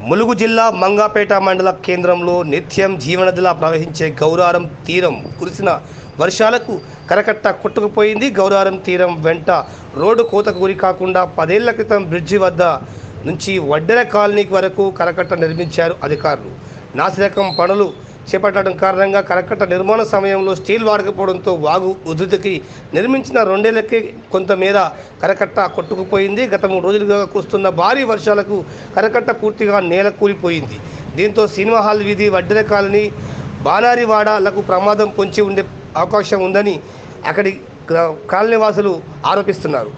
ములుగు జిల్లా మంగాపేట మండల కేంద్రంలో నిత్యం జీవనదిలా ప్రవహించే గౌరారం తీరం కురిసిన వర్షాలకు కరకట్ట కొట్టుకుపోయింది. గౌరారం తీరం వెంట రోడ్డు కోతకు గురి కాకుండా 10 ఏళ్ల క్రితం బ్రిడ్జి వద్ద నుంచి వడ్డెర కాలనీ వరకు కరకట్ట నిర్మించారు అధికారులు. నాసిరకం పనులు చేపట్టడం కారణంగా కరకట్ట నిర్మాణ సమయంలో స్టీల్ వాడకపోవడంతో వాగు ఉధృతికి నిర్మించిన 2 ఏళ్లకే కొంతమేర కరకట్ట కొట్టుకుపోయింది. గత 3 రోజులుగా కురుస్తున్న భారీ వర్షాలకు కరకట్ట పూర్తిగా నేల కూలిపోయింది. దీంతో సినిమా హాల్ వీధి, వడ్డెర కాలనీ, బానారివాడలకు ప్రమాదం పొంచి ఉండే అవకాశం ఉందని అక్కడి కాలనీవాసులు ఆరోపిస్తున్నారు.